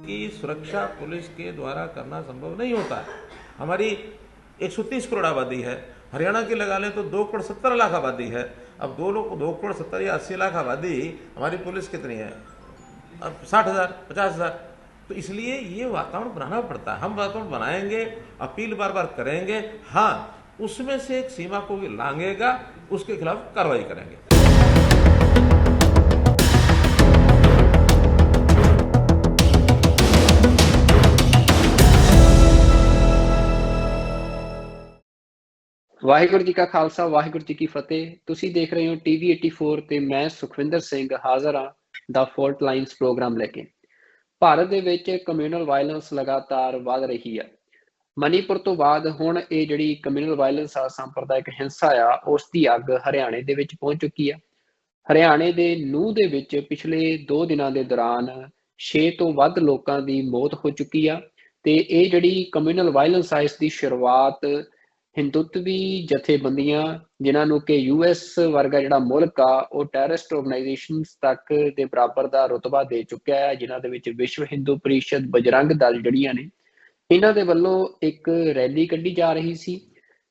की सुरक्षा पुलिस के द्वारा करना संभव नहीं होता है। हमारी 130 करोड़ आबादी है, हरियाणा की लगा लें तो 2 करोड़ 70 लाख आबादी है। अब 2 करोड़ 70 या 80 लाख आबादी, हमारी पुलिस कितनी है? अब 60,000 50,000। तो इसलिए ये वातावरण बनाना पड़ता है। हम वातावरण बनाएंगे, अपील बार बार करेंगे, हाँ उसमें से एक सीमा को लांघेगा, उसके खिलाफ कार्रवाई करेंगे। ਵਾਹਿਗੁਰੂ ਜੀ ਕਾ ਖਾਲਸਾ, ਵਾਹਿਗੁਰੂ ਜੀ ਕੀ ਫਤਿਹ। ਤੁਸੀਂ ਦੇਖ ਰਹੇ ਹੋ ਟੀਵੀ 84 ਤੇ ਮੈਂ ਸੁਖਵਿੰਦਰ ਸਿੰਘ ਹਾਜ਼ਰ ਹਾਂ ਦਾ ਫਾਲਟ ਲਾਈਨਸ ਪ੍ਰੋਗਰਾਮ ਲੈ ਕੇ। ਭਾਰਤ ਦੇ ਵਿੱਚ ਕਮਿਊਨਲ ਵਾਇਲੈਂਸ ਲਗਾਤਾਰ ਵੱਧ ਰਹੀ ਹੈ। ਮਨੀਪੁਰ ਤੋਂ ਬਾਅਦ ਹੁਣ ਇਹ ਜਿਹੜੀ ਕਮਿਊਨਲ ਵਾਇਲੈਂਸ ਆ, ਸੰਪਰਦਾਇਕ ਹਿੰਸਾ ਆ, ਉਸ ਦੀ ਅੱਗ ਹਰਿਆਣੇ ਦੇ ਵਿੱਚ ਪਹੁੰਚ ਚੁੱਕੀ ਆ। ਹਰਿਆਣੇ ਦੇ ਨੂੰਹ ਦੇ ਵਿੱਚ ਪਿਛਲੇ 2 ਦਿਨਾਂ ਦੇ ਦੌਰਾਨ 6 ਤੋਂ ਵੱਧ ਲੋਕਾਂ ਦੀ ਮੌਤ ਹੋ ਚੁੱਕੀ ਆ। ਤੇ ਇਹ ਜਿਹੜੀ ਕਮਿਊਨਲ ਵਾਇਲੈਂਸ ਆ, ਇਸ ਦੀ ਸ਼ੁਰੂਆਤ ਹਿੰਦੂਤਵੀ ਜਥੇਬੰਦੀਆਂ, ਜਿਨ੍ਹਾਂ ਨੂੰ ਕਿ US ਵਰਗਾ ਜਿਹੜਾ ਮੁਲਕ ਆ ਉਹ ਟੈਰਰਿਸਟ ਆਰਗੇਨਾਈਜੇਸ਼ਨਸ ਤੱਕ ਦੇ ਬਰਾਬਰ ਦਾ ਰੁਤਬਾ ਦੇ ਚੁੱਕਿਆ ਹੈ, ਜਿਨ੍ਹਾਂ ਦੇ ਵਿੱਚ ਵਿਸ਼ਵ ਹਿੰਦੂ ਪਰਿਸ਼ਦ, ਬਜਰੰਗ ਦਲ ਜਿਹੜੀਆਂ ਨੇ, ਇਹਨਾਂ ਦੇ ਵੱਲੋਂ ਇੱਕ ਰੈਲੀ ਕੱਢੀ ਜਾ ਰਹੀ ਸੀ।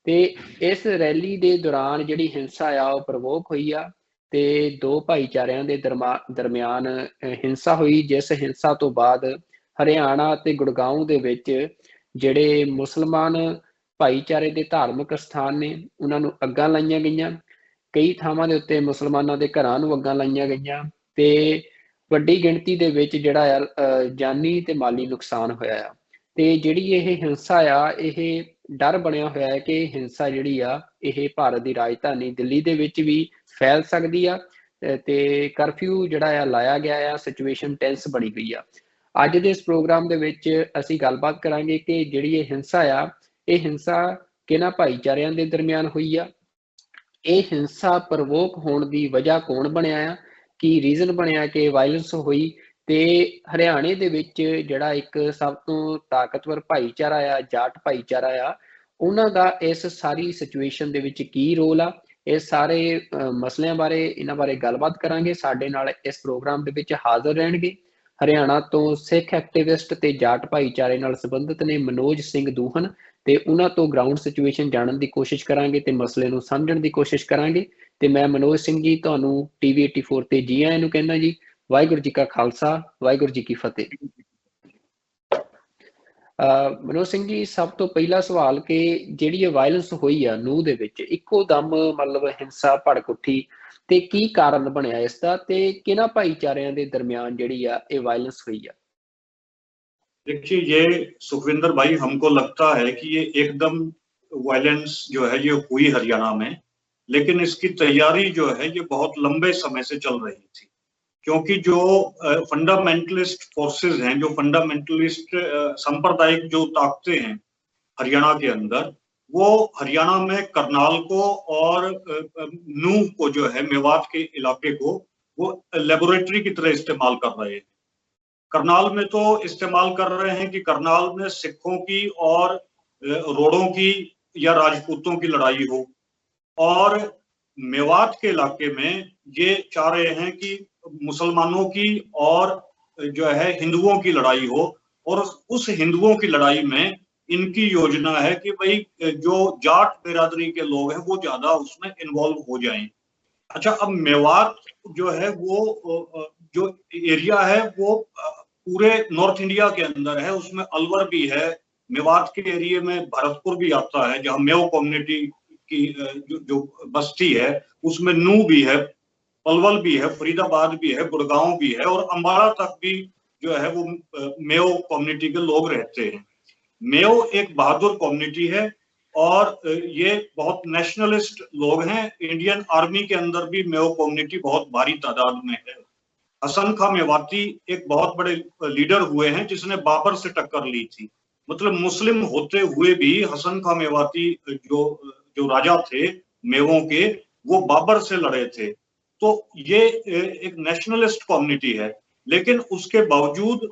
ਤੇ ਇਸ ਰੈਲੀ ਦੇ ਦੌਰਾਨ ਜਿਹੜੀ ਹਿੰਸਾ ਆ ਉਹ ਪ੍ਰਵੋਕ ਹੋਈ ਆ ਤੇ 2 ਭਾਈਚਾਰਿਆਂ ਦੇ ਦਰਮਿਆਨ ਹਿੰਸਾ ਹੋਈ, ਜਿਸ ਹਿੰਸਾ ਤੋਂ ਬਾਅਦ ਹਰਿਆਣਾ ਤੇ ਗੁੜਗਾਉਂ ਦੇ ਵਿੱਚ ਜਿਹੜੇ ਮੁਸਲਮਾਨ ਭਾਈਚਾਰੇ ਦੇ ਧਾਰਮਿਕ ਸਥਾਨ ਨੇ ਉਹਨਾਂ ਨੂੰ ਅੱਗਾਂ ਲਾਈਆਂ ਗਈਆਂ। ਕਈ ਥਾਵਾਂ ਦੇ ਉੱਤੇ ਮੁਸਲਮਾਨਾਂ ਦੇ ਘਰਾਂ ਨੂੰ ਅੱਗਾਂ ਲਾਈਆਂ ਗਈਆਂ ਤੇ ਵੱਡੀ ਗਿਣਤੀ ਦੇ ਵਿੱਚ ਜਿਹੜਾ ਆ ਜਾਨੀ ਤੇ ਮਾਲੀ ਨੁਕਸਾਨ ਹੋਇਆ ਆ। ਤੇ ਜਿਹੜੀ ਇਹ ਹਿੰਸਾ ਆ, ਇਹ ਡਰ ਬਣਿਆ ਹੋਇਆ ਹੈ ਕਿ ਹਿੰਸਾ ਜਿਹੜੀ ਆ ਇਹ ਭਾਰਤ ਦੀ ਰਾਜਧਾਨੀ ਦਿੱਲੀ ਦੇ ਵਿੱਚ ਵੀ ਫੈਲ ਸਕਦੀ ਆ ਤੇ ਕਰਫਿਊ ਜਿਹੜਾ ਆ ਲਾਇਆ ਗਿਆ ਆ। ਸਿਚੁਏਸ਼ਨ ਟੈਂਸ ਬਣੀ ਗਈ ਆ। ਅੱਜ ਦੇ ਇਸ ਪ੍ਰੋਗਰਾਮ ਦੇ ਵਿੱਚ ਅਸੀਂ ਗੱਲਬਾਤ ਕਰਾਂਗੇ ਕਿ ਜਿਹੜੀ ਇਹ ਹਿੰਸਾ ਆ, ਇਹ ਹਿੰਸਾ ਕਿਹਨਾਂ ਭਾਈਚਾਰਿਆਂ ਦੇ ਦਰਮਿਆਨ ਹੋਈ ਆ, ਇਹ ਹਿੰਸਾ ਪ੍ਰਵੋਕ ਹੋਣ ਦੀ ਵਜ੍ਹਾ ਕੌਣ ਬਣਿਆ ਆ, ਕੀ ਰੀਜ਼ਨ ਬਣਿਆ ਕਿ ਵਾਇਲੈਂਸ ਹੋਈ, ਤੇ ਹਰਿਆਣੇ ਦੇ ਵਿੱਚ ਜਿਹੜਾ ਇੱਕ ਸਭ ਤੋਂ ਤਾਕਤਵਰ ਭਾਈਚਾਰਾ ਆ, ਜਾਟ ਭਾਈਚਾਰਾ ਆ, ਉਹਨਾਂ ਦਾ ਇਸ ਸਾਰੀ ਸਿਚੁਏਸ਼ਨ ਦੇ ਵਿੱਚ ਕੀ ਰੋਲ ਆ। ਇਹ ਸਾਰੇ ਮਸਲਿਆਂ ਬਾਰੇ, ਇਹਨਾਂ ਬਾਰੇ ਗੱਲਬਾਤ ਕਰਾਂਗੇ। ਸਾਡੇ ਨਾਲ ਇਸ ਪ੍ਰੋਗਰਾਮ ਦੇ ਵਿੱਚ ਹਾਜ਼ਰ ਰਹਿਣਗੇ ਹਰਿਆਣਾ ਤੋਂ ਸਿੱਖ ਐਕਟਿਵਿਸਟ ਤੇ ਜਾਟ ਭਾਈਚਾਰੇ ਨਾਲ ਸੰਬੰਧਿਤ ਨੇ ਮਨੋਜ ਸਿੰਘ ਦੂਹਨ, ਤੇ ਉਹਨਾਂ ਤੋਂ ਗਰਾਊਂਡ ਸਿਚੁਏਸ਼ਨ ਜਾਣਨ ਦੀ ਕੋਸ਼ਿਸ਼ ਕਰਾਂਗੇ ਤੇ ਮਸਲੇ ਨੂੰ ਸਮਝਣ ਦੀ ਕੋਸ਼ਿਸ਼ ਕਰਾਂਗੇ। ਤੇ ਮੈਂ ਮਨੋਜ ਸਿੰਘ ਜੀ ਤੁਹਾਨੂੰ ਟੀਵੀ 84 ਤੇ ਜੀ ਆਇਆਂ ਨੂੰ ਕਹਿੰਦਾ ਜੀ। ਵਾਹਿਗੁਰੂ ਜੀ ਕਾ ਖਾਲਸਾ, ਵਾਹਿਗੁਰੂ ਜੀ ਕੀ ਫਤਿਹ। ਮਨੋਜ ਸਿੰਘ ਜੀ, ਸਭ ਤੋਂ ਪਹਿਲਾ ਸਵਾਲ ਕਿ ਜਿਹੜੀ ਇਹ ਵਾਇਲੈਂਸ ਹੋਈ ਆ ਨੂੰਹ ਦੇ ਵਿੱਚ, ਇੱਕੋ ਦਮ ਮਤਲਬ ਹਿੰਸਾ ਭੜਕ ਉੱਠੀ, ਤੇ ਕੀ ਕਾਰਨ ਬਣਿਆ ਇਸ ਦਾ, ਤੇ ਕਿਹਨਾਂ ਭਾਈਚਾਰਿਆਂ ਦੇ ਦਰਮਿਆਨ ਜਿਹੜੀ ਆ ਇਹ ਵਾयलेंस हुई है? देखिए, ये सुखविंदर भाई, हमको लगता है कि ये एकदम वायलेंस जो है ये हुई हरियाणा में, लेकिन इसकी तैयारी जो है ये बहुत लंबे समय से चल रही थी, क्योंकि जो फंडामेंटलिस्ट फोर्सेस हैं, जो फंडामेंटलिस्ट सांप्रदायिक जो ताकतें हैं हरियाणा के अंदर, वो हरियाणा में करनाल को और नूह को जो है मेवात के इलाके को वो लेबोरेटरी की तरह इस्तेमाल कर रहे हैं। करनाल में तो इस्तेमाल कर रहे हैं कि करनाल में सिखों की और रोड़ों की या राजपूतों की लड़ाई हो, और मेवात के इलाके में ये चाह रहे हैं कि मुसलमानों की और जो है हिंदुओं की लड़ाई हो, और उस हिंदुओं की लड़ाई में इनकी योजना है कि भाई जो जाट बिरादरी के लोग हैं वो ज्यादा उसमें इन्वॉल्व हो जाएं। अच्छा, अब मेवात जो है वो जो एरिया है वो पूरे नॉर्थ इंडिया के अंदर है। उसमें अलवर भी है, मेवात के एरिया में भरतपुर भी आता है जहाँ मेव कम्युनिटी की जो बस्ती है, उसमें नू भी है, पलवल भी है, फरीदाबाद भी है, गुड़गांव भी है और अम्बाड़ा तक भी जो है वो मेव कम्युनिटी के लोग रहते हैं। मेव एक बहादुर कम्युनिटी है और ये बहुत नेशनलिस्ट लोग हैं। इंडियन आर्मी के अंदर भी मेव कम्युनिटी बहुत भारी तादाद में है। हसन खां मेवाती एक बहुत बड़े लीडर हुए हैं जिसने बाबर से टक्कर ली थी। मतलब मुस्लिम होते हुए भी हसन खां मेवाती जो राजा थे मेवों के, वो बाबर से लड़े थे। तो ये एक नेशनलिस्ट कम्युनिटी है, लेकिन उसके बावजूद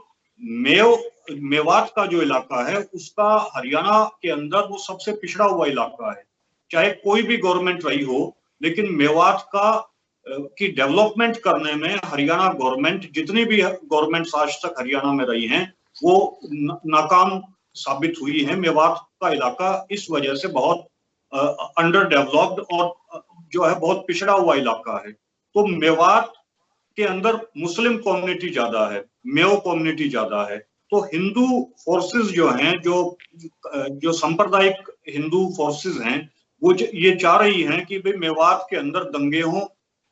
मेवात का जो इलाका है उसका हरियाणा के अंदर वो सबसे पिछड़ा हुआ इलाका है। चाहे कोई भी गवर्नमेंट रही हो, लेकिन मेवात की डेवलपमेंट करने में हरियाणा गवर्नमेंट, जितनी भी गवर्नमेंट्स आज तक हरियाणा में रही हैं, वो नाकाम साबित हुई है। मेवात का इलाका इस वजह से बहुत अंडर डेवलप्ड और जो है बहुत पिछड़ा हुआ इलाका है। तो मेवात के अंदर मुस्लिम कम्युनिटी ज्यादा है, मेव कम्युनिटी ज्यादा है। तो हिंदू फोर्सेस जो हैं, जो सांप्रदायिक हिंदू फोर्सेस हैं, वो ये चाह रही हैं कि भाई मेवात के अंदर दंगे हों,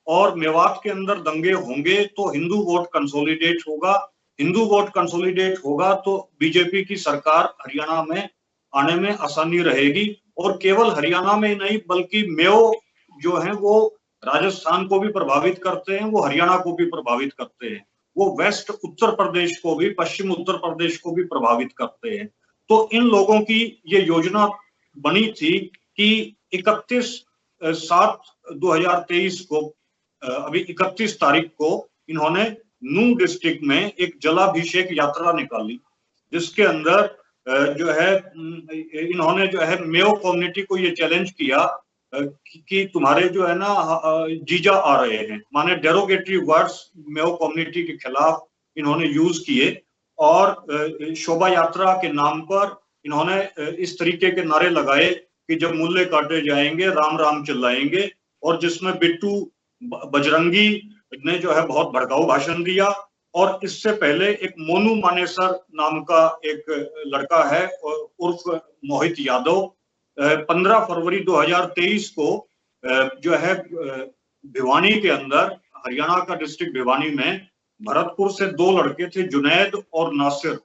और मेवात के अंदर दंगे होंगे तो हिंदू वोट कंसोलिडेट होगा। हिंदू वोट कंसोलिडेट होगा तो बीजेपी की सरकार हरियाणा में आने में आसानी रहेगी। और केवल हरियाणा में ही नहीं, बल्कि मेव जो है वो राजस्थान को भी प्रभावित करते हैं, वो हरियाणा को भी प्रभावित करते हैं, वो वेस्ट उत्तर प्रदेश को भी, पश्चिम उत्तर प्रदेश को भी प्रभावित करते हैं। तो इन लोगों की ये योजना बनी थी कि 31/7/2023 को, अभी 31 तारीख को इन्होंने नूंह डिस्ट्रिक्ट में एक जलाभिषेक यात्रा निकाली, जिसके अंदर जो है इन्होंने जो है मेव कम्युनिटी को ये चैलेंज किया कि तुम्हारे जो है ना जीजा आ रहे हैं, माने डेरोगेटरी वर्ड्स मेव कम्युनिटी के खिलाफ इन्होंने यूज किए। और शोभा यात्रा के नाम पर इन्होंने इस तरीके के नारे लगाए कि जब मुल्ले काटे जाएंगे राम राम चिल्लाएंगे, और जिसमें बिट्टू बजरंगी ने जो है बहुत भड़काऊ भाषण दिया। और इससे पहले एक मोनू मानेसर नाम का एक लड़का है उर्फ मोहित यादव, 15 फरवरी 2023 को जो है भिवानी के अंदर, हरियाणा का डिस्ट्रिक्ट भिवानी में, भरतपुर से 2 लड़के थे, जुनैद और नासिर।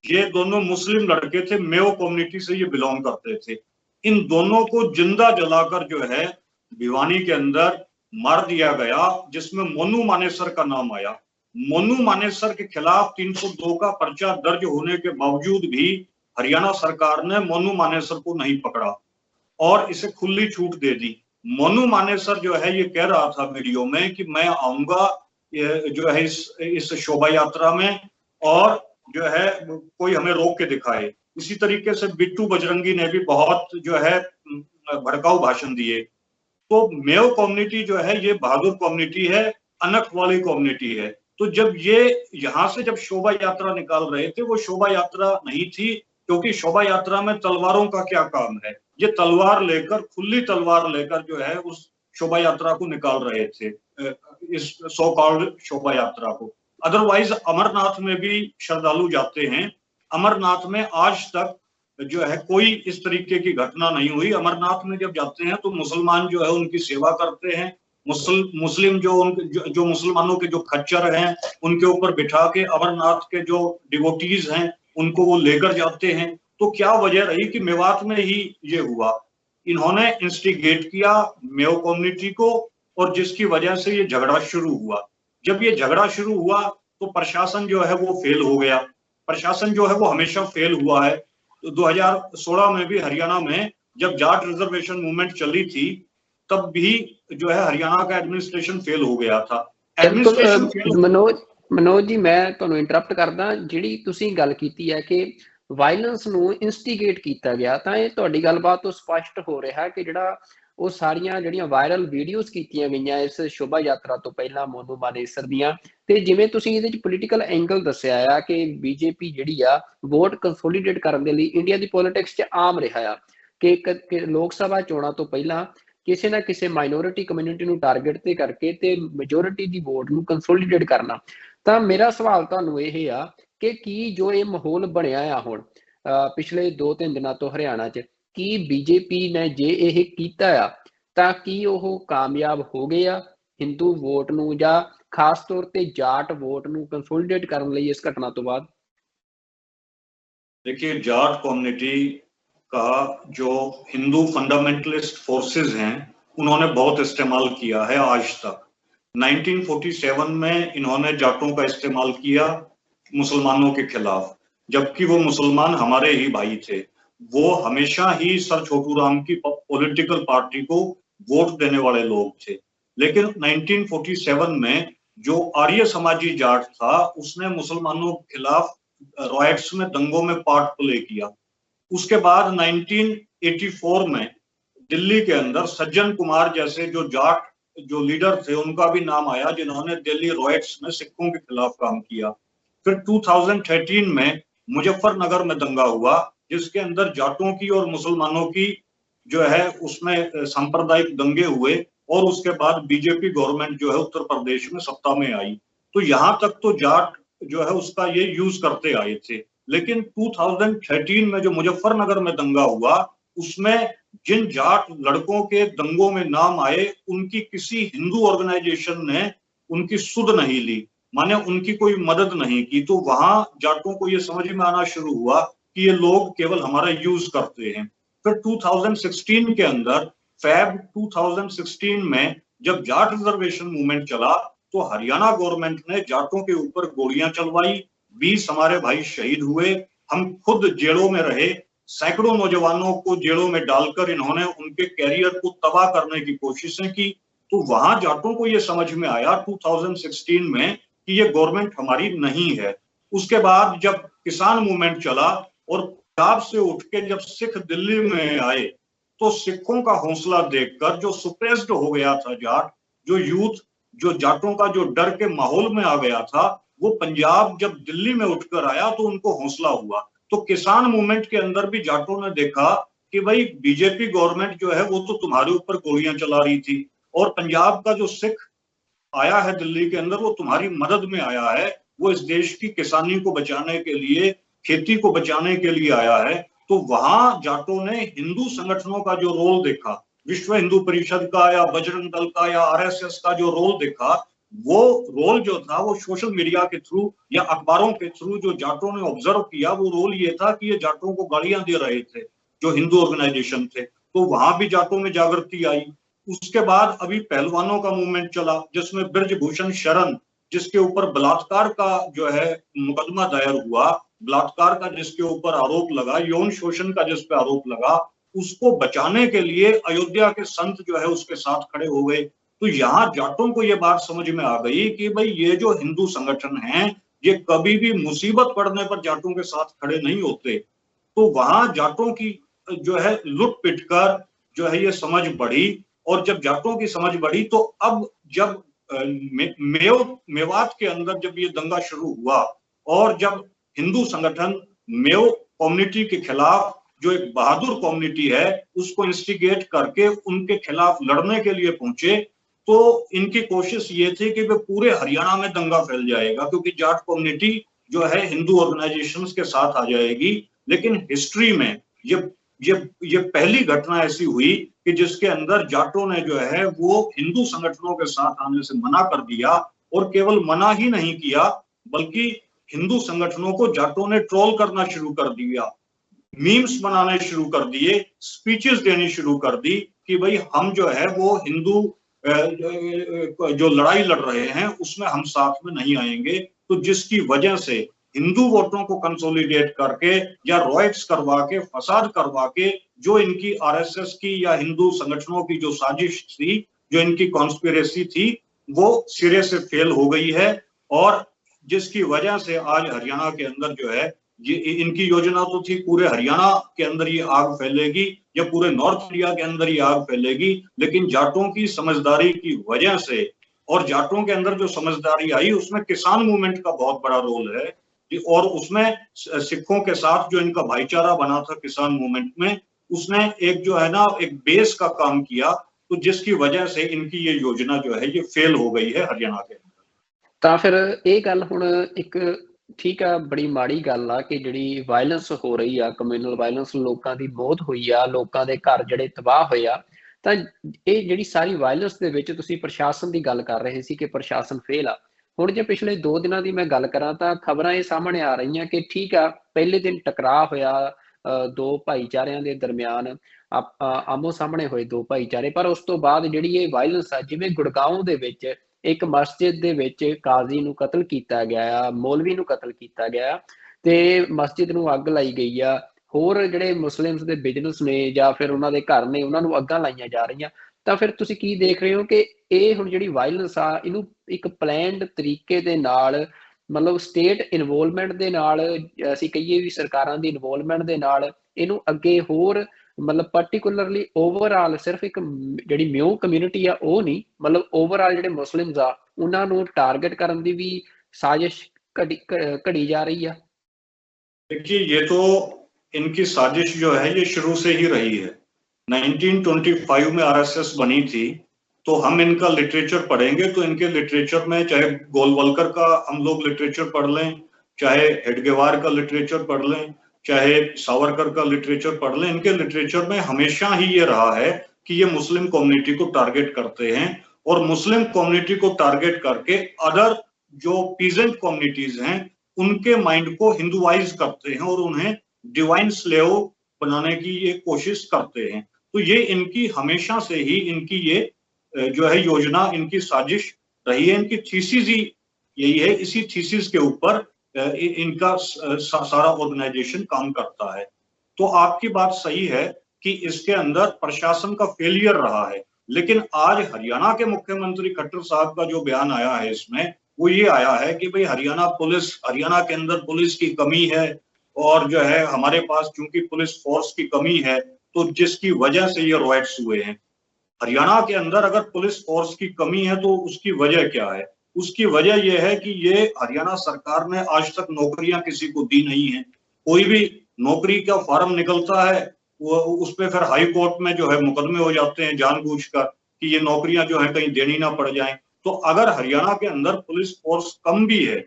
ये दोनों मुस्लिम लड़के थे, मेव कम्युनिटी से ये बिलोंग करते थे। इन दोनों को जिंदा जलाकर जो है भिवानी के अंदर मार दिया गया, जिसमें मोनू मानेसर का नाम आया। मोनू मानेसर के खिलाफ 302 का पर्चा दर्ज होने के बावजूद भी हरियाणा सरकार ने मोनू मानेसर को नहीं पकड़ा और इसे खुली छूट दे दी। मोनू मानेसर जो है ये कह रहा था वीडियो में कि मैं आऊंगा जो है इस शोभा यात्रा में, और जो है कोई हमें रोक के दिखाए। इसी तरीके से बिट्टू बजरंगी ने भी बहुत जो है भड़काऊ भाषण दिए। तो मेव कम्युनिटी जो है ये बहादुर कम्युनिटी है, अनख वाली कम्युनिटी है। तो जब ये यहाँ से जब शोभा यात्रा निकाल रहे थे, वो शोभा यात्रा नहीं थी, क्योंकि शोभा यात्रा में तलवारों का क्या काम है। ये तलवार लेकर, खुली तलवार लेकर जो है उस शोभा यात्रा को निकाल रहे थे, इस सो कॉल्ड शोभा यात्रा को। अदरवाइज अमरनाथ में भी श्रद्धालु जाते हैं। अमरनाथ में आज तक जो है कोई इस तरीके की घटना नहीं हुई। अमरनाथ में जब जाते हैं तो मुसलमान जो है उनकी सेवा करते हैं। मुस्लिम जो मुसलमानों के जो खच्चर हैं उनके ऊपर बिठा के अमरनाथ के जो डिवोटीज हैं उनको वो लेकर जाते हैं। तो क्या वजह रही कि मेवात में ही ये हुआ? इन्होंने इंस्टिगेट किया मेव कम्युनिटी को, और जिसकी वजह से ये झगड़ा शुरू हुआ। जब ये झगड़ा शुरू हुआ तो प्रशासन जो है वो फेल हो गया। प्रशासन जो है वो हमेशा फेल हुआ है। तो 2016 में भी हरियाणा में जब जाट रिजर्वेशन मूवमेंट चली थी, तब भी जो है हरियाणा का एडमिनिस्ट्रेशन फेल हो गया था। मनोज जी, मैं ਤੁਹਾਨੂੰ ਇੰਟਰਪਟ ਕਰਦਾ। ਜਿਹੜੀ ਤੁਸੀਂ ਗੱਲ ਕੀਤੀ ਹੈ ਕਿ ਵਾਇਲੈਂਸ ਨੂੰ ਇਨਸਟੀਗੇਟ ਕੀਤਾ ਗਿਆ, ਤਾਂ ਇਹ ਤੁਹਾਡੀ ਗੱਲਬਾਤ ਤੋਂ ਸਪਸ਼ਟ ਹੋ ਰਿਹਾ ਕਿ ਜਿਹੜਾ ਉਹ ਸਾਰੀਆਂ ਜਿਹੜੀਆਂ ਵਾਇਰਲ ਵੀਡੀਓਜ਼ ਕੀਤੀਆਂ ਗਈਆਂ ਇਸ ਸ਼ੋਭਾ ਯਾਤਰਾ ਤੋਂ ਪਹਿਲਾਂ ਮੋਨੂ ਮਾਨੇਸਰ ਦੀਆਂ, ਤੇ ਜਿਵੇਂ ਤੁਸੀਂ ਇਹਦੇ ਚ ਪੋਲੀਟੀਕਲ ਐਂਗਲ ਦੱਸਿਆ ਆ ਕਿ ਬੀਜੇਪੀ ਜਿਹੜੀ ਆ ਵੋਟ ਕੰਸੋਲੀਡੇਟ ਕਰਨ ਦੇ ਲਈ ਇੰਡੀਆ ਦੀ ਪੋਲਿਟਿਕਸ ਚ ਆਮ ਰਿਹਾ ਆ ਕਿ ਲੋਕ ਸਭਾ ਚੋਣਾਂ ਤੋਂ ਪਹਿਲਾਂ ਕਿਸੇ ਨਾ ਕਿਸੇ ਮਾਈਨੋਰਿਟੀ ਕਮਿਊਨਿਟੀ ਨੂੰ ਟਾਰਗੇਟ ਤੇ ਕਰਕੇ ਤੇ ਮੈਜੋਰਿਟੀ ਦੀ ਵੋਟ ਨੂੰ ਕੰਸੋਲੀਡੇਟ ਕਰਨਾ। ਤਾਂ ਮੇਰਾ ਸਵਾਲ ਤੁਹਾਨੂੰ ਇਹ ਆ ਕਿ ਕੀ ਜੋ ਇਹ ਮਾਹੌਲ ਬਣਿਆ ਆ ਹੁਣ ਪਿਛਲੇ 2-3 ਦਿਨਾਂ ਤੋਂ ਹਰਿਆਣਾ 'ਚ, ਕੀ ਬੀਜੇਪੀ ਨੇ ਜੇ ਇਹ ਕੀਤਾ ਆ ਤਾਂ ਕੀ ਉਹ ਕਾਮਯਾਬ ਹੋ ਗਏ ਆ ਹਿੰਦੂ ਵੋਟ ਨੂੰ ਜਾਂ ਖਾਸ ਤੌਰ ਤੇ ਜਾਟ ਵੋਟ ਨੂੰ ਕੰਸੋਲੀਡੇਟ ਕਰਨ ਲਈ ਇਸ ਘਟਨਾ ਤੋਂ ਬਾਅਦ? देखिए, जाट कम्युनिटी का जो हिंदू फंडामेंटलिस्ट फोर्सेस हैं उन्होंने बहुत इस्तेमाल किया है आज तक। 1947 में इन्होंने जाटों का इस्तेमाल किया मुसलमानों के खिलाफ, जबकि वो मुसलमान हमारे ही भाई थे। वो हमेशा ही सर छोटू राम की पॉलिटिकल पार्टी को वोट देने वाले लोग थे। लेकिन 1947 में जो आर्य समाजी जाट था उसने मुसलमानों के खिलाफ रॉयट्स में, दंगों में पार्ट प्ले किया। उसके बाद 1984 में दिल्ली के अंदर सज्जन कुमार जैसे जो जाट जो लीडर थे उनका भी नाम आया जिन्होंने दिल्ली रॉयट्स में सिखों के खिलाफ काम किया। फिर 2013 में मुजफ्फरनगर में दंगा हुआ जिसके अंदर जाटों की और मुसलमानों की जो है उसमें सांप्रदायिक दंगे हुए और उसके बाद बीजेपी गवर्नमेंट जो है उत्तर प्रदेश में सत्ता में आई। तो यहाँ तक तो जाट जो है उसका ये यूज करते आए थे। लेकिन 2013 में जो मुजफ्फरनगर में दंगा हुआ उसमें जिन जाट लड़कों के दंगों में नाम आए उनकी किसी हिंदू ऑर्गेनाइजेशन ने उनकी सुध नहीं ली, माने उनकी कोई मदद नहीं की। तो वहां जाटों को ये समझ में आना शुरू हुआ कि ये लोग केवल हमारा यूज करते हैं। फिर 2016 के अंदर फैब 2016 में जब जाट रिजर्वेशन मूवमेंट चला तो हरियाणा गवर्नमेंट ने जाटों के ऊपर गोलियां चलवाई, 20 हमारे भाई शहीद हुए, हम खुद जेलों में रहे, सैकड़ों नौजवानों को जेलों में डालकर इन्होंने उनके कैरियर को तबाह करने की कोशिशें की। तो वहां जाटों को ये समझ में आया 2016 में कि ये गवर्नमेंट हमारी नहीं है। उसके बाद जब किसान मूवमेंट चला और पंजाब से उठ के जब सिख दिल्ली में आए तो सिखों का हौसला देखकर जो सुप्रेस्ड हो गया था जाट, जो यूथ, जो जाटों का जो डर के माहौल में आ गया था, वो पंजाब जब दिल्ली में उठकर आया तो उनको हौसला हुआ। तो किसान मूवमेंट के अंदर भी जाटों ने देखा कि भाई बीजेपी गवर्नमेंट जो है वो तो तुम्हारे ऊपर गोलियां चला रही थी और पंजाब का जो सिख आया है दिल्ली के अंदर वो तुम्हारी मदद में आया है, वो इस देश की किसानी को बचाने के लिए, खेती को बचाने के लिए आया है। तो वहां जाटों ने हिंदू संगठनों का जो रोल देखा, विश्व हिंदू परिषद का या बजरंग दल का या आरएसएस का जो रोल देखा, वो रोल जो था वो सोशल मीडिया के थ्रू या अखबारों के थ्रू जो जाटों ने ऑब्जर्व किया, वो रोल ये था कि ये जाटों को गालियां दे रहे थे जो हिंदू ऑर्गेनाइजेशन थे। तो वहां भी जाटों में जागृति आई। उसके बाद अभी पहलवानों का मूवमेंट चला जिसमें ब्रजभूषण शरण, जिसके ऊपर बलात्कार का जो है मुकदमा दायर हुआ, बलात्कार का जिसके ऊपर आरोप लगा, यौन शोषण का जिस पे आरोप लगा, उसको बचाने के लिए अयोध्या के संत जो है उसके साथ खड़े हो गए। तो यहाँ जाटों को ये बात समझ में आ गई कि भाई ये जो हिंदू संगठन हैं ये कभी भी मुसीबत पड़ने पर जाटों के साथ खड़े नहीं होते। तो वहां जाटों की जो है लुट पिट कर जो है ये समझ बढ़ी, और जब जाटों की समझ बढ़ी तो अब जब मेवात के अंदर जब ये दंगा शुरू हुआ और जब हिंदू संगठन मेव कम्युनिटी के खिलाफ जो एक बहादुर कम्युनिटी है उसको इंस्टिगेट करके उनके खिलाफ लड़ने के लिए पहुंचे, तो इनकी कोशिश ये थी कि वे पूरे हरियाणा में दंगा फैल जाएगा क्योंकि जाट कम्युनिटी जो है हिंदू ऑर्गेनाइजेशंस के साथ आ जाएगी। लेकिन हिस्ट्री में ये पहली घटना ऐसी हुई कि जिसके अंदर जाटों ने जो है वो हिंदू संगठनों के साथ आने से मना कर दिया, और केवल मना ही नहीं किया बल्कि हिंदू संगठनों को जाटों ने ट्रोल करना शुरू कर दिया, मीम्स बनाने शुरू कर दिए, स्पीचेस देनी शुरू कर दी कि भाई हम जो है वो हिंदू जो लड़ाई लड़ रहे हैं उसमें हम साथ में नहीं आएंगे। तो जिसकी वजह से हिंदू वोटों को कंसोलिडेट करके या रॉयट्स करवा के, फसाद करवा के, जो इनकी आरएसएस की या हिंदू संगठनों की जो साजिश थी, जो इनकी कॉन्स्पिरेसी थी, वो सिरे से फेल हो गई है। और जिसकी वजह से आज हरियाणा के अंदर जो है ये इनकी योजना तो थी पूरे हरियाणा के अंदर ये आग फैलेगी या पूरे नॉर्थ इंडिया के अंदर ये आग फैलेगी, लेकिन जाटों की समझदारी की वजह से और जाटों के अंदर जो समझदारी आई उसमें किसान मूवमेंट का बहुत बड़ा रोल है, और उसमें सिखों के साथ जो इनका भाईचारा बना था किसान मूवमेंट में, उसने एक जो है ना एक बेस का काम किया। तो जिसकी वजह से इनकी ये योजना जो है ये फेल हो गई है हरियाणा के अंदर। ਤਾਂ ਫਿਰ ਇਹ ਗੱਲ ਹੁਣ ਇੱਕ ਠੀਕ ਆ, ਬੜੀ ਮਾੜੀ ਗੱਲ ਆ ਕਿ ਜਿਹੜੀ ਵਾਇਲੈਂਸ ਹੋ ਰਹੀ ਆ, ਕਮਿਊਨਲ ਵਾਇਲੈਂਸ, ਲੋਕਾਂ ਦੀ ਮੌਤ ਹੋਈ ਆ, ਲੋਕਾਂ ਦੇ ਘਰ ਜਿਹੜੇ ਤਬਾਹ ਹੋਏ ਆ, ਤਾਂ ਇਹ ਜਿਹੜੀ ਸਾਰੀ ਵਾਇਲੈਂਸ ਦੇ ਵਿੱਚ ਤੁਸੀਂ ਪ੍ਰਸ਼ਾਸਨ ਦੀ ਗੱਲ ਕਰ ਰਹੇ ਸੀ ਕਿ ਪ੍ਰਸ਼ਾਸਨ ਫੇਲ ਆ। ਹੁਣ ਜੇ ਪਿਛਲੇ 2 ਦਿਨਾਂ ਦੀ ਮੈਂ ਗੱਲ ਕਰਾਂ ਤਾਂ ਖਬਰਾਂ ਇਹ ਸਾਹਮਣੇ ਆ ਰਹੀਆਂ ਕਿ ਠੀਕ ਆ, ਪਹਿਲੇ ਦਿਨ ਟਕਰਾਅ ਹੋਇਆ 2 ਭਾਈਚਾਰਿਆਂ ਦੇ ਦਰਮਿਆਨ, ਆਮੋ ਸਾਹਮਣੇ ਹੋਏ 2 ਭਾਈਚਾਰੇ, ਪਰ ਉਸ ਤੋਂ ਬਾਅਦ ਜਿਹੜੀ ਇਹ ਵਾਇਲੈਂਸ ਆ, ਜਿਵੇਂ ਗੁੜਗਾਉਂ ਦੇ ਵਿੱਚ ਇੱਕ ਮਸਜਿਦ ਦੇ ਵਿੱਚ ਕਾਜ਼ੀ ਨੂੰ ਕਤਲ ਕੀਤਾ ਗਿਆ ਆ, ਮੌਲਵੀ ਨੂੰ ਕਤਲ ਕੀਤਾ ਗਿਆ ਤੇ ਮਸਜਿਦ ਨੂੰ ਅੱਗ ਲਾਈ ਗਈ ਆ, ਹੋਰ ਜਿਹੜੇ ਮੁਸਲਿਮਸ ਦੇ ਬਿਜ਼ਨਸ ਨੇ ਜਾਂ ਫਿਰ ਉਹਨਾਂ ਦੇ ਘਰ ਨੇ ਉਹਨਾਂ ਨੂੰ ਅੱਗਾਂ ਲਾਈਆਂ ਜਾ ਰਹੀਆਂ। ਤਾਂ ਫਿਰ ਤੁਸੀਂ ਕੀ ਦੇਖ ਰਹੇ ਹੋ ਕਿ ਇਹ ਹੁਣ ਜਿਹੜੀ ਵਾਇਲੈਂਸ ਆ, ਇਹਨੂੰ ਇੱਕ ਪਲੈਨਡ ਤਰੀਕੇ ਦੇ ਨਾਲ, ਮਤਲਬ ਸਟੇਟ ਇਨਵੋਲਵਮੈਂਟ ਦੇ ਨਾਲ, ਅਸੀਂ ਕਹੀਏ ਵੀ ਸਰਕਾਰਾਂ ਦੀ ਇਨਵੋਲਵਮੈਂਟ ਦੇ ਨਾਲ ਇਹਨੂੰ ਅੱਗੇ ਹੋਰ, ਮਤਲਬ ਪਾਰਟਿਕੂਲਰਲੀ ਓਵਰਆਲ ਸਿਰਫ ਇੱਕ ਜਿਹੜੀ ਮਿਊ ਕਮਿਊਨਿਟੀ ਆ ਉਹ ਨਹੀਂ, ਮਤਲਬ ਓਵਰਆਲ ਜਿਹੜੇ ਮੁਸਲਿਮਸ ਆ ਉਹਨਾਂ ਨੂੰ ਟਾਰਗੇਟ ਕਰਨ ਦੀ ਵੀ साजिश घड़ी जा रही है? देखिए, ये तो इनकी साजिश जो है ये शुरू से ही रही है। 1925 में आरएसएस बनी थी, तो हम इनका लिटरेचर पढ़ेंगे तो इनके लिटरेचर में चाहे गोलवलकर का हम लोग लिटरेचर पढ़ लें, चाहे हेडगेवार का लिटरेचर पढ़ लें, चाहे सावरकर का लिटरेचर पढ़ लें, इनके लिटरेचर में हमेशा ही ये रहा है कि ये मुस्लिम कम्युनिटी को टारगेट करते हैं और मुस्लिम कम्युनिटी को टारगेट करके अदर जो पीजेंट कम्युनिटीज हैं उनके माइंड को हिंदुआइज करते हैं और उन्हें डिवाइन स्लेव बनाने की ये कोशिश करते हैं। तो ये इनकी हमेशा से ही इनकी ये जो है योजना, इनकी साजिश रही है, इनकी थीसिस ही यही है। इसी थीसिस के ऊपर इनका सारा ऑर्गेनाइजेशन काम करता है। तो आपकी बात सही है कि इसके अंदर प्रशासन का फेलियर रहा है, लेकिन आज हरियाणा के मुख्यमंत्री खट्टर साहब का जो बयान आया है इसमें वो ये आया है कि भाई हरियाणा के अंदर पुलिस की कमी है और जो है हमारे पास चूंकि पुलिस फोर्स की कमी है तो जिसकी वजह से ये रॉयट्स हुए हैं। हरियाणा के अंदर अगर पुलिस फोर्स की कमी है तो उसकी वजह क्या है? उसकी वजह यह है कि ये हरियाणा सरकार ने आज तक नौकरियां किसी को दी नहीं है। कोई भी नौकरी का फॉर्म निकलता है वो उस पर फिर हाई कोर्ट में जो है मुकदमे हो जाते हैं जानबूझकर कि ये नौकरियां जो है कहीं देनी ना पड़ जाएं। तो अगर हरियाणा के अंदर पुलिस फोर्स कम भी है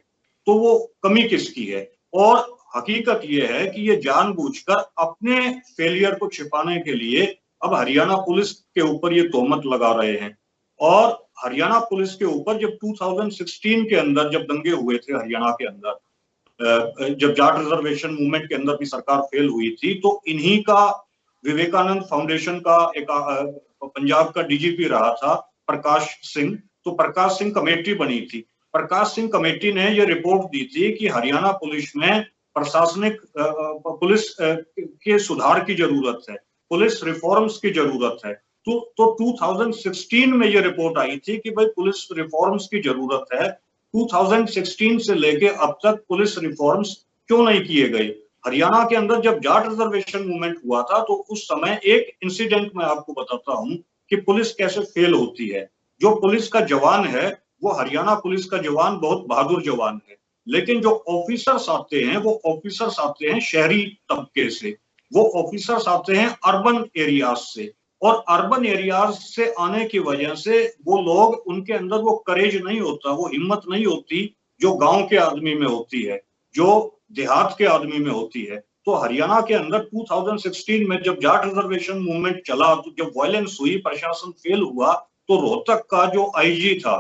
तो वो कमी किसकी है? और हकीकत ये है कि ये जानबूझकर अपने फेलियर को छिपाने के लिए अब हरियाणा पुलिस के ऊपर ये तोहमत लगा रहे हैं। और हरियाणा पुलिस के ऊपर जब 2016 के अंदर जब दंगे हुए थे हरियाणा के अंदर, जब जाट रिजर्वेशन मूवमेंट के अंदर भी सरकार फेल हुई थी, तो इन्हीं का विवेकानंद फाउंडेशन का एक पंजाब का डीजीपी रहा था प्रकाश सिंह, तो प्रकाश सिंह कमेटी बनी थी। प्रकाश सिंह कमेटी ने यह रिपोर्ट दी थी कि हरियाणा पुलिस में प्रशासनिक पुलिस के सुधार की जरूरत है, पुलिस रिफॉर्म्स की जरूरत है। तो 2016 में यह रिपोर्ट आई थी कि भाई पुलिस रिफॉर्म्स की जरूरत है। 2016 से लेके अब तक पुलिस रिफॉर्म्स क्यों नहीं किए गए? हरियाणा के अंदर जब जाट रिजर्वेशन मूवमेंट हुआ था तो उस समय एक इंसिडेंट मैं आपको बताता हूं कि पुलिस कैसे फेल होती है। जो पुलिस का जवान है वो हरियाणा पुलिस का जवान बहुत बहादुर जवान है, लेकिन जो ऑफिसर्स आते हैं वो ऑफिसर्स आते हैं शहरी तबके से, वो ऑफिसर्स आते हैं अर्बन एरियाज से, और अर्बन एरियाज से आने की वजह से वो लोग, उनके अंदर वो करेज नहीं होता, वो हिम्मत नहीं होती जो गांव के आदमी में होती है, जो देहात के आदमी में होती है। तो हरियाणा के अंदर 2016 में जब जाट रिजर्वेशन मूवमेंट चला, तो जब वायलेंस हुई, प्रशासन फेल हुआ, तो रोहतक का जो आईजी था,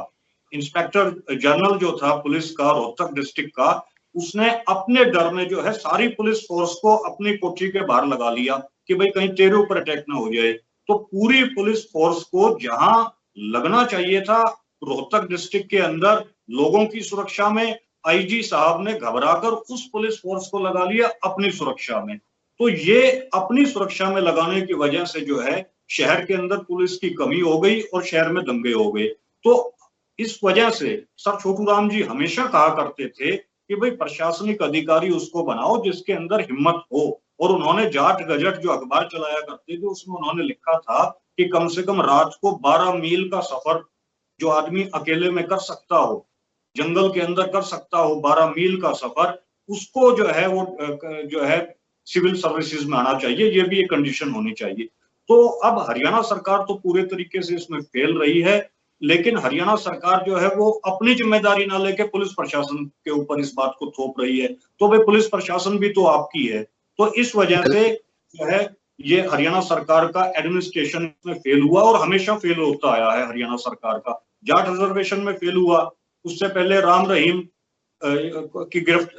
इंस्पेक्टर जनरल जो था पुलिस का रोहतक डिस्ट्रिक्ट का, उसने अपने डर में जो है सारी पुलिस फोर्स को अपनी कोठी के बाहर लगा लिया कि भाई कहीं तेरे ऊपर अटैक ना हो जाए। तो पूरी पुलिस फोर्स को जहां लगना चाहिए था रोहतक डिस्ट्रिक्ट के अंदर लोगों की सुरक्षा में, आईजी साहब ने घबराकर उस पुलिस फोर्स को लगा लिया अपनी सुरक्षा में। तो ये अपनी सुरक्षा में लगाने की वजह से जो है शहर के अंदर पुलिस की कमी हो गई और शहर में दंगे हो गए। तो इस वजह से सर छोटू राम जी हमेशा कहा करते थे कि भाई प्रशासनिक अधिकारी उसको बनाओ जिसके अंदर हिम्मत हो। और उन्होंने जाट गजट जो अखबार चलाया करते थे उसमें उन्होंने लिखा था कि कम से कम रात को 12 मील का सफर जो आदमी अकेले में कर सकता हो, जंगल के अंदर कर सकता हो 12 मील का सफर, उसको जो है वो जो है सिविल सर्विसेज में आना चाहिए, ये भी एक कंडीशन होनी चाहिए। तो अब हरियाणा सरकार तो पूरे तरीके से इसमें फेल रही है, लेकिन हरियाणा सरकार जो है वो अपनी जिम्मेदारी ना लेके पुलिस प्रशासन के ऊपर इस बात को थोप रही है। तो भाई पुलिस प्रशासन भी तो आपकी है, तो इस वजह से जो है ये हरियाणा सरकार का एडमिनिस्ट्रेशन में फेल हुआ और हमेशा फेल होता आया है हरियाणा सरकार का। जाट रिजर्वेशन में फेल हुआ, उससे पहले राम रहीम की गिरफ्त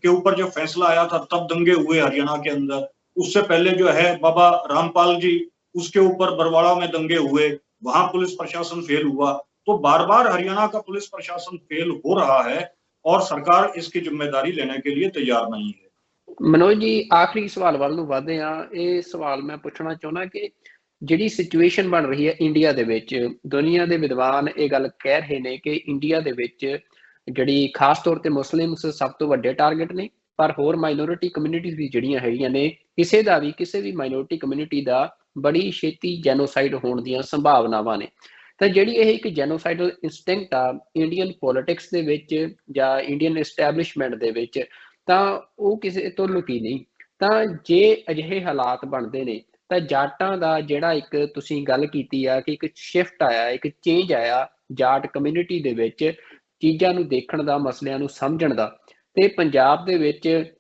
के ऊपर जो फैसला आया था तब दंगे हुए हरियाणा के अंदर। उससे पहले जो है बाबा रामपाल जी, उसके ऊपर बरवाड़ा में दंगे हुए, वहां पुलिस प्रशासन फेल हुआ। तो बार बार हरियाणा का पुलिस प्रशासन फेल हो रहा है और सरकार इसकी जिम्मेदारी लेने के लिए तैयार नहीं है। मनोज जी, आखिरी सवाल ਵੱਲ ਨੂੰ ਵਧਦੇ ਆ। ਇਹ ਸਵਾਲ ਮੈਂ ਪੁੱਛਣਾ ਚਾਹੁੰਦਾ ਕਿ ਜਿਹੜੀ ਸਿਚੁਏਸ਼ਨ ਬਣ ਰਹੀ ਹੈ ਇੰਡੀਆ ਦੇ ਵਿੱਚ, ਦੁਨੀਆ ਦੇ ਵਿਦਵਾਨ ਇਹ ਗੱਲ ਕਹਿ ਰਹੇ ਨੇ ਕਿ ਇੰਡੀਆ ਦੇ ਵਿੱਚ ਜਿਹੜੀ ਖਾਸ ਤੌਰ ਤੇ ਮੁਸਲਿਮਸ ਸਭ ਤੋਂ ਵੱਡੇ ਟਾਰਗੇਟ ਨੇ, ਪਰ ਹੋਰ ਮਾਈਨੋਰਿਟੀ ਕਮਿਊਨਿਟੀਜ਼ ਵੀ ਜਿਹੜੀਆਂ ਹੈਗੀਆਂ ਨੇ, ਕਿਸੇ ਵੀ ਮਾਈਨੋਰਿਟੀ ਕਮਿਊਨਿਟੀ ਦਾ ਬੜੀ ਛੇਤੀ ਜੈਨੋਸਾਈਡ ਹੋਣ ਦੀਆਂ ਸੰਭਾਵਨਾਵਾਂ ਨੇ। ਤਾਂ ਜਿਹੜੀ ਇਹ ਇੱਕ ਜੈਨੋਸਾਈਡਲ ਇੰਸਟਿੰਕਟ ਆ ਇੰਡੀਅਨ ਪੋਲਿਟਿਕਸ ਦੇ ਵਿੱਚ ਜਾਂ ਇੰਡੀਅਨ ਐਸਟੈਬਲਿਸ਼ਮੈਂਟ ਦੇ ਵਿੱਚ, ਤਾਂ ਉਹ ਕਿਸੇ ਤੋਂ ਲੁਕੀ ਨਹੀਂ। ਤਾਂ ਜੇ ਅਜਿਹੇ ਹਾਲਾਤ ਬਣਦੇ ਨੇ ਤਾਂ ਜਾਟਾਂ ਦਾ ਜਿਹੜਾ ਇੱਕ ਤੁਸੀਂ ਗੱਲ ਕੀਤੀ ਆ ਕਿ ਇੱਕ ਸ਼ਿਫਟ ਆਇਆ, ਇੱਕ ਚੇਂਜ ਆਇਆ ਜਾਟ ਕਮਿਊਨਿਟੀ ਦੇ ਵਿੱਚ ਚੀਜ਼ਾਂ ਨੂੰ ਦੇਖਣ ਦਾ, ਮਸਲਿਆਂ ਨੂੰ ਸਮਝਣ ਦਾ, ਤੇ ਪੰਜਾਬ ਦੇ ਵਿੱਚ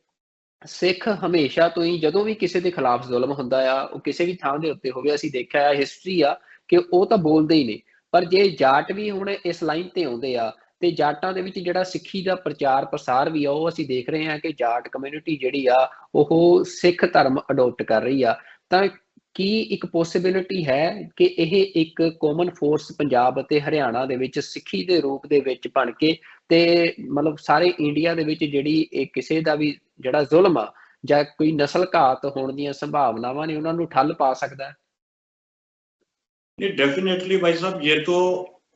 ਸਿੱਖ ਹਮੇਸ਼ਾ ਤੋਂ ਹੀ ਜਦੋਂ ਵੀ ਕਿਸੇ ਦੇ ਖਿਲਾਫ ਜ਼ੁਲਮ ਹੁੰਦਾ ਆ, ਉਹ ਕਿਸੇ ਵੀ ਥਾਂ ਦੇ ਉੱਤੇ ਹੋਵੇ, ਅਸੀਂ ਦੇਖਿਆ ਹਿਸਟਰੀ ਆ ਕਿ ਉਹ ਤਾਂ ਬੋਲਦੇ ਹੀ ਨੇ। ਪਰ ਜੇ ਜਾਟ ਵੀ ਹੁਣ ਇਸ ਲਾਈਨ ਤੇ ਆਉਂਦੇ ਆ ਤੇ ਜਾਟਾਂ ਦੇ ਵਿੱਚ ਜਿਹੜਾ ਸਿੱਖੀ ਦਾ ਪ੍ਰਚਾਰ ਪ੍ਰਸਾਰ ਵੀ ਆ, ਉਹ ਅਸੀਂ ਦੇਖ ਰਹੇ ਹਾਂ ਕਿ ਜਾਟ ਕਮਿਊਨਿਟੀ ਜਿਹੜੀ ਆ ਉਹ ਸਿੱਖ ਧਰਮ ਅਡੋਪਟ ਕਰ ਰਹੀ ਆ। ਤਾਂ ਕੀ ਇੱਕ ਪੋਸੀਬਿਲਿਟੀ ਹੈ ਕਿ ਇਹ ਇੱਕ ਕਾਮਨ ਫੋਰਸ ਪੰਜਾਬ ਅਤੇ ਹਰਿਆਣਾ ਦੇ ਵਿੱਚ ਸਿੱਖੀ ਦੇ ਰੂਪ ਦੇ ਵਿੱਚ ਬਣ ਕੇ ਤੇ ਮਤਲਬ ਸਾਰੇ ਇੰਡੀਆ ਦੇ ਵਿੱਚ ਜਿਹੜੀ ਕਿਸੇ ਦਾ ਵੀ ਜਿਹੜਾ ਜ਼ੁਲਮ ਆ ਜਾਂ ਕੋਈ ਨਸਲ ਘਾਤ ਹੋਣ ਦੀਆਂ ਸੰਭਾਵਨਾਵਾਂ ਨੇ ਉਹਨਾਂ ਨੂੰ ਠੱਲ ਪਾ ਸਕਦਾ ਹੈ? डेफिनेटली भाई साहब, ये तो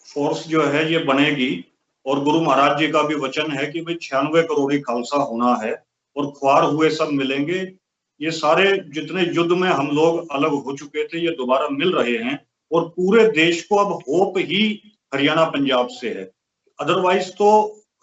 फोर्स जो है ये बनेगी और गुरु महाराज जी का भी वचन है कि भाई 96 करोड़ी खालसा होना है और ख्वार हुए सब मिलेंगे। ये सारे जितने युद्ध में हम लोग अलग हो चुके थे ये दोबारा मिल रहे हैं और पूरे देश को अब होप ही हरियाणा पंजाब से है, अदरवाइज तो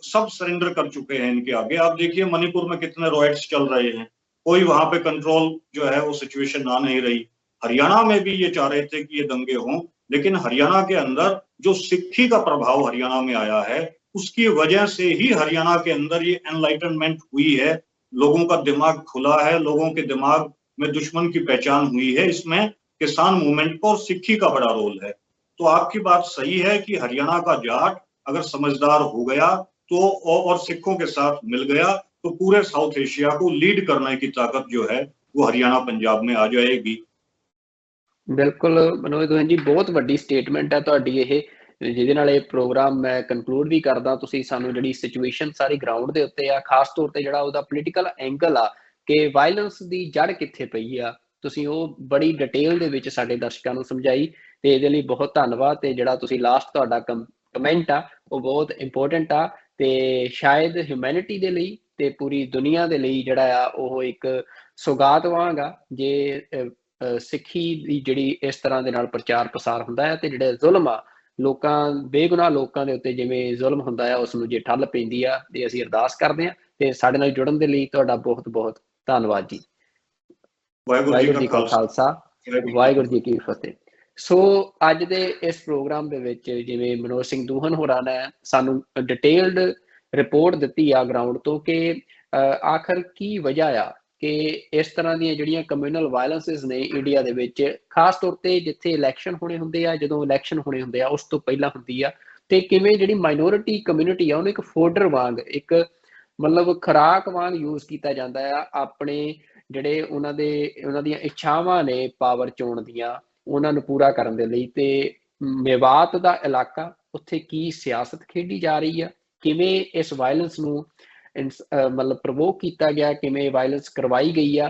सब सरेंडर कर चुके हैं इनके आगे। आप देखिए मणिपुर में कितने रॉयट्स चल रहे हैं, कोई वहां पे कंट्रोल जो है वो सिचुएशन आ नहीं रही। हरियाणा में भी ये चाह रहे थे कि ये दंगे हों, लेकिन हरियाणा के अंदर जो सिक्खी का प्रभाव हरियाणा में आया है उसकी वजह से ही हरियाणा के अंदर ये एनलाइटनमेंट हुई है, लोगों का दिमाग खुला है, लोगों के दिमाग में दुश्मन की पहचान हुई है। इसमें किसान मूवमेंट का और सिक्खी का बड़ा रोल है। तो आपकी बात सही है कि हरियाणा का जाट अगर समझदार हो गया तो और सिखों के साथ मिल गया तो पूरे साउथ एशिया को लीड करने की ताकत जो है वो हरियाणा पंजाब में आ जाएगी। ਬਿਲਕੁਲ ਮਨੋਜ ਦੋਹਨ ਜੀ, ਬਹੁਤ ਵੱਡੀ ਸਟੇਟਮੈਂਟ ਹੈ ਤੁਹਾਡੀ ਇਹ, ਜਿਹਦੇ ਨਾਲ ਇਹ ਪ੍ਰੋਗਰਾਮ ਮੈਂ ਕਨਕਲੂਡ ਵੀ ਕਰਦਾ। ਤੁਸੀਂ ਸਾਨੂੰ ਜਿਹੜੀ ਸਿਚੁਏਸ਼ਨ ਸਾਰੀ ਗਰਾਊਂਡ ਦੇ ਉੱਤੇ ਆ, ਖਾਸ ਤੌਰ ਤੇ ਜਿਹੜਾ ਉਹਦਾ ਪੋਲੀਟੀਕਲ ਐਂਗਲ ਆ ਕਿ ਵਾਇਲੈਂਸ ਦੀ ਜੜ ਕਿੱਥੇ ਪਈ ਆ, ਤੁਸੀਂ ਉਹ ਬੜੀ ਡਿਟੇਲ ਦੇ ਵਿੱਚ ਸਾਡੇ ਦਰਸ਼ਕਾਂ ਨੂੰ ਸਮਝਾਈ ਤੇ ਇਹਦੇ ਲਈ ਬਹੁਤ ਧੰਨਵਾਦ। ਤੇ ਜਿਹੜਾ ਤੁਸੀਂ ਲਾਸਟ ਤੁਹਾਡਾ ਕਮੈਂਟ ਆ ਉਹ ਬਹੁਤ ਇੰਪੋਰਟੈਂਟ ਆ ਤੇ ਸ਼ਾਇਦ ਹਿਊਮੈਨਿਟੀ ਦੇ ਲਈ ਤੇ ਪੂਰੀ ਦੁਨੀਆ ਦੇ ਲਈ ਜਿਹੜਾ ਆ ਉਹ ਇੱਕ ਸੌਗਾਤ ਵਾਂਗ ਆ ਜੇ ਸਿੱਖੀ ਦੀ ਜਿਹੜੀ ਇਸ ਤਰ੍ਹਾਂ ਦੇ ਨਾਲ ਪ੍ਰਚਾਰ ਪ੍ਰਸਾਰ ਹੁੰਦਾ ਹੈ ਤੇ ਜਿਹੜੇ ਜ਼ੁਲਮ ਆ ਲੋਕਾਂ, ਬੇਗੁਨਾਹ ਲੋਕਾਂ ਦੇ ਉੱਤੇ ਜਿਵੇਂ ਜ਼ੁਲਮ ਹੁੰਦਾ ਆ, ਉਸ ਨੂੰ ਜੇ ਠੱਲ ਪੈਂਦੀ ਆ ਤੇ ਅਸੀਂ ਅਰਦਾਸ ਕਰਦੇ ਹਾਂ। ਤੇ ਸਾਡੇ ਨਾਲ ਜੁੜਨ ਦੇ ਲਈ ਤੁਹਾਡਾ ਬਹੁਤ ਬਹੁਤ ਧੰਨਵਾਦ ਜੀ। ਵਾਹਿਗੁਰੂ ਜੀ ਕਾ ਖਾਲਸਾ, ਵਾਹਿਗੁਰੂ ਜੀ ਕੀ ਫਤਿਹ। ਸੋ ਅੱਜ ਦੇ ਇਸ ਪ੍ਰੋਗਰਾਮ ਦੇ ਵਿੱਚ ਜਿਵੇਂ ਮਨੋਜ ਸਿੰਘ ਦੂਹਨ ਹੋਰਾਂ ਨੇ ਸਾਨੂੰ ਡਿਟੇਲਡ ਰਿਪੋਰਟ ਦਿੱਤੀ ਆ ਗਰਾਊਂਡ ਤੋਂ ਕਿ ਆਖਰ ਕੀ ਵਜ੍ਹਾ ਆ ਕਿ ਇਸ ਤਰ੍ਹਾਂ ਦੀਆਂ ਜਿਹੜੀਆਂ ਕਮਿਊਨਲ ਵਾਇਲੈਂਸਿਸ ਨੇ ਇੰਡੀਆ ਦੇ ਵਿੱਚ, ਖਾਸ ਤੌਰ ਤੇ ਜਿੱਥੇ ਇਲੈਕਸ਼ਨ ਹੋਣੇ ਹੁੰਦੇ ਆ, ਜਦੋਂ ਇਲੈਕਸ਼ਨ ਹੋਣੇ ਹੁੰਦੇ ਆ ਉਸ ਤੋਂ ਪਹਿਲਾਂ ਹੁੰਦੀ ਆ, ਤੇ ਕਿਵੇਂ ਜਿਹੜੀ ਮਾਈਨੋਰਿਟੀ ਕਮਿਊਨਿਟੀ ਆ ਉਹਨੂੰ ਇੱਕ ਫੋਡਰ ਵਾਂਗ, ਇੱਕ ਮਤਲਬ ਖੁਰਾਕ ਵਾਂਗ ਯੂਜ਼ ਕੀਤਾ ਜਾਂਦਾ ਆ ਆਪਣੇ ਜਿਹੜੇ ਉਹਨਾਂ ਦੀਆਂ ਇੱਛਾਵਾਂ ਨੇ ਪਾਵਰ ਚੋਣ ਦੀਆਂ, ਉਹਨਾਂ ਨੂੰ ਪੂਰਾ ਕਰਨ ਦੇ ਲਈ। ਤੇ ਮੇਵਾਤ ਦਾ ਇਲਾਕਾ, ਉੱਥੇ ਕੀ ਸਿਆਸਤ ਖੇਡੀ ਜਾ ਰਹੀ ਆ, ਕਿਵੇਂ ਇਸ ਵਾਇਲੈਂਸ ਨੂੰ ਮਤਲਬ ਪ੍ਰਵੋਕ ਕੀਤਾ ਗਿਆ, ਕਿਵੇਂ ਵਾਇਲੈਂਸ ਕਰਵਾਈ ਗਈ ਆ।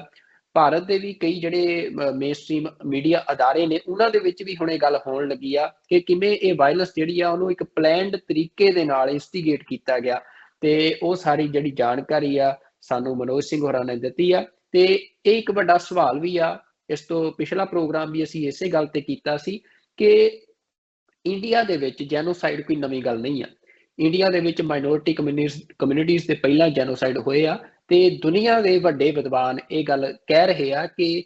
ਭਾਰਤ ਦੇ ਵੀ ਕਈ ਜਿਹੜੇ ਮੇਨਸਟ੍ਰੀਮ ਮੀਡੀਆ ਅਦਾਰੇ ਨੇ ਉਹਨਾਂ ਦੇ ਵਿੱਚ ਵੀ ਹੁਣ ਇਹ ਗੱਲ ਹੋਣ ਲੱਗੀ ਆ ਕਿ ਕਿਵੇਂ ਇਹ ਵਾਇਲੈਂਸ ਜਿਹੜੀ ਆ ਉਹਨੂੰ ਇੱਕ ਪਲੈਨਡ ਤਰੀਕੇ ਦੇ ਨਾਲ ਇੰਸਟੀਗੇਟ ਕੀਤਾ ਗਿਆ। ਤੇ ਉਹ ਸਾਰੀ ਜਿਹੜੀ ਜਾਣਕਾਰੀ ਆ ਸਾਨੂੰ ਮਨੋਜ ਸਿੰਘ ਹੋਰਾਂ ਨੇ ਦਿੱਤੀ ਆ। ਤੇ ਇਹ ਇੱਕ ਵੱਡਾ ਸਵਾਲ ਵੀ ਆ, ਇਸ ਤੋਂ ਪਿਛਲਾ ਪ੍ਰੋਗਰਾਮ ਵੀ ਅਸੀਂ ਇਸੇ ਗੱਲ ਤੇ ਕੀਤਾ ਸੀ ਕਿ ਇੰਡੀਆ ਦੇ ਵਿੱਚ ਜੈਨੋਸਾਈਡ ਕੋਈ ਨਵੀਂ ਗੱਲ ਨਹੀਂ ਆ। ਇੰਡੀਆ ਦੇ ਵਿੱਚ ਮਾਈਨੋਰਿਟੀ ਕਮਿਊਨਿਟੀਜ਼ ਦੇ ਪਹਿਲਾਂ ਜੈਨੋਸਾਈਡ ਹੋਏ ਆ ਤੇ ਦੁਨੀਆ ਦੇ ਵੱਡੇ ਵਿਦਵਾਨ ਇਹ ਗੱਲ ਕਹਿ ਰਹੇ ਆ ਕਿ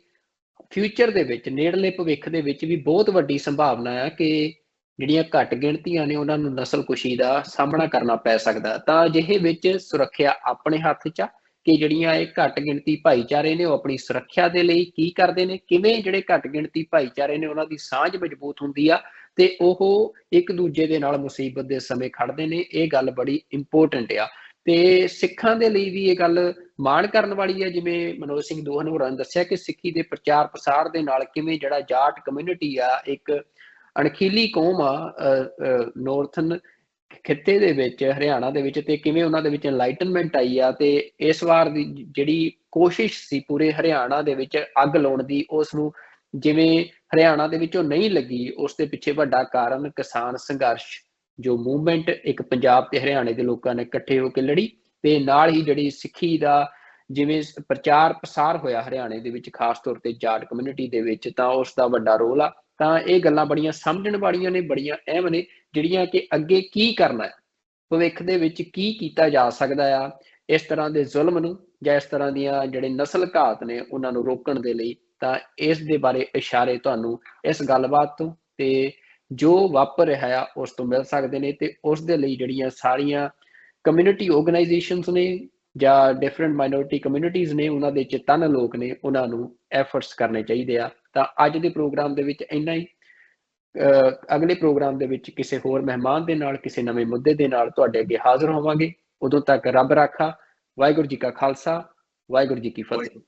ਫਿਊਚਰ ਦੇ ਵਿੱਚ, ਨੇੜਲੇ ਭਵਿੱਖ ਦੇ ਵਿੱਚ ਵੀ ਬਹੁਤ ਵੱਡੀ ਸੰਭਾਵਨਾ ਹੈ ਕਿ ਜਿਹੜੀਆਂ ਘੱਟ ਗਿਣਤੀਆਂ ਨੇ ਉਹਨਾਂ ਨੂੰ ਨਸਲਕੁਸ਼ੀ ਦਾ ਸਾਹਮਣਾ ਕਰਨਾ ਪੈ ਸਕਦਾ। ਤਾਂ ਅਜਿਹੇ ਵਿੱਚ ਸੁਰੱਖਿਆ ਆਪਣੇ ਹੱਥ 'ਚ ਆ ਕਿ ਜਿਹੜੀਆਂ ਇਹ ਘੱਟ ਗਿਣਤੀ ਭਾਈਚਾਰੇ ਨੇ ਉਹ ਆਪਣੀ ਸੁਰੱਖਿਆ ਦੇ ਲਈ ਕੀ ਕਰਦੇ ਨੇ, ਕਿਵੇਂ ਜਿਹੜੇ ਘੱਟ ਗਿਣਤੀ ਭਾਈਚਾਰੇ ਨੇ ਉਹਨਾਂ ਦੀ ਸਾਂਝ ਮਜ਼ਬੂਤ ਹੁੰਦੀ ਆ ਤੇ ਉਹ ਇੱਕ ਦੂਜੇ ਦੇ ਨਾਲ ਮੁਸੀਬਤ ਦੇ ਸਮੇਂ ਖੜਦੇ ਨੇ। ਇਹ ਗੱਲ ਬੜੀ ਇੰਪੋਰਟੈਂਟ ਆ ਤੇ ਸਿੱਖਾਂ ਦੇ ਲਈ ਵੀ ਇਹ ਗੱਲ ਮਾਣ ਕਰਨ ਵਾਲੀ ਹੈ। ਜਿਵੇਂ ਮਨੋਜ ਸਿੰਘ ਦੋਹਨ ਹੋਰਾਂ ਨੇ ਦੱਸਿਆ ਕਿ ਸਿੱਖੀ ਦੇ ਪ੍ਰਚਾਰ ਪ੍ਰਸਾਰ ਦੇ ਨਾਲ ਕਿਵੇਂ ਜਿਹੜਾ ਜਾਟ ਕਮਿਊਨਿਟੀ ਆ, ਇੱਕ ਅਣਖੀਲੀ ਕੌਮ ਆ ਨੌਰਥਨ ਖਿੱਤੇ ਦੇ ਵਿੱਚ, ਹਰਿਆਣਾ ਦੇ ਵਿੱਚ, ਤੇ ਕਿਵੇਂ ਉਹਨਾਂ ਦੇ ਵਿੱਚ ਐਨਲਾਈਟਨਮੈਂਟ ਆਈ ਆ ਤੇ ਇਸ ਵਾਰ ਦੀ ਜਿਹੜੀ ਕੋਸ਼ਿਸ਼ ਸੀ ਪੂਰੇ ਹਰਿਆਣਾ ਦੇ ਵਿੱਚ ਅੱਗ ਲਾਉਣ ਦੀ, ਉਸ ਨੂੰ ਜਿਵੇਂ ਹਰਿਆਣਾ ਦੇ ਵਿੱਚੋਂ ਨਹੀਂ ਲੱਗੀ, ਉਸ ਦੇ ਪਿੱਛੇ ਵੱਡਾ ਕਾਰਨ ਕਿਸਾਨ ਸੰਘਰਸ਼ ਜੋ ਮੂਵਮੈਂਟ ਇੱਕ ਪੰਜਾਬ ਤੇ ਹਰਿਆਣੇ ਦੇ ਲੋਕਾਂ ਨੇ ਇਕੱਠੇ ਹੋ ਕੇ ਲੜੀ, ਤੇ ਨਾਲ ਹੀ ਜਿਹੜੀ ਸਿੱਖੀ ਦਾ ਜਿਵੇਂ ਪ੍ਰਚਾਰ ਪ੍ਰਸਾਰ ਹੋਇਆ ਹਰਿਆਣੇ ਦੇ ਵਿੱਚ ਖਾਸ ਤੌਰ ਤੇ ਜਾਟ ਕਮਿਊਨਿਟੀ ਦੇ ਵਿੱਚ, ਤਾਂ ਉਸ ਦਾ ਵੱਡਾ ਰੋਲ ਆ। ਤਾਂ ਇਹ ਗੱਲਾਂ ਬੜੀਆਂ ਸਮਝਣ ਵਾਲੀਆਂ ਨੇ, ਬੜੀਆਂ ਅਹਿਮ ਨੇ, ਜਿਹੜੀਆਂ ਕਿ ਅੱਗੇ ਕੀ ਕਰਨਾ ਹੈ, ਭਵਿੱਖ ਦੇ ਵਿੱਚ ਕੀ ਕੀਤਾ ਜਾ ਸਕਦਾ ਆ ਇਸ ਤਰ੍ਹਾਂ ਦੇ ਜ਼ੁਲਮ ਨੂੰ ਜਾਂ ਇਸ ਤਰ੍ਹਾਂ ਦੀਆਂ ਜਿਹੜੇ ਨਸਲ ਘਾਤ ਨੇ ਉਹਨਾਂ ਨੂੰ ਰੋਕਣ ਦੇ ਲਈ। ਤਾਂ ਇਸ ਦੇ ਬਾਰੇ ਇਸ਼ਾਰੇ ਤੁਹਾਨੂੰ ਇਸ ਗੱਲਬਾਤ ਤੋਂ ਤੇ ਜੋ ਵਾਪਰ ਰਿਹਾ ਆ ਉਸ ਤੋਂ ਮਿਲ ਸਕਦੇ ਨੇ, ਤੇ ਉਸ ਦੇ ਲਈ ਜਿਹੜੀਆਂ ਸਾਰੀਆਂ ਕਮਿਊਨਿਟੀ ਆਰਗੇਨਾਈਜੇਸ਼ਨਸ ਨੇ ਜਾਂ ਡਿਫਰੈਂਟ ਮਾਈਨੋਰਿਟੀ ਕਮਿਊਨਿਟੀਜ਼ ਨੇ, ਉਹਨਾਂ ਦੇ ਚੇਤਨ ਲੋਕ ਨੇ, ਉਹਨਾਂ ਨੂੰ ਐਫਰਟਸ ਕਰਨੇ ਚਾਹੀਦੇ ਆ। ਤਾਂ ਅੱਜ ਦੇ ਪ੍ਰੋਗਰਾਮ ਦੇ ਵਿੱਚ ਇੰਨਾ ਹੀ। ਅਗਲੇ ਪ੍ਰੋਗਰਾਮ ਦੇ ਵਿੱਚ ਕਿਸੇ ਹੋਰ ਮਹਿਮਾਨ ਦੇ ਨਾਲ, ਕਿਸੇ ਨਵੇਂ ਮੁੱਦੇ ਦੇ ਨਾਲ ਤੁਹਾਡੇ ਅੱਗੇ ਹਾਜ਼ਰ ਹੋਵਾਂਗੇ। ਉਦੋਂ ਤੱਕ ਰੱਬ ਰਾਖਾ। ਵਾਹਿਗੁਰੂ ਜੀ ਕਾ ਖਾਲਸਾ, ਵਾਹਿਗੁਰੂ ਜੀ ਕੀ ਫਤਿਹ।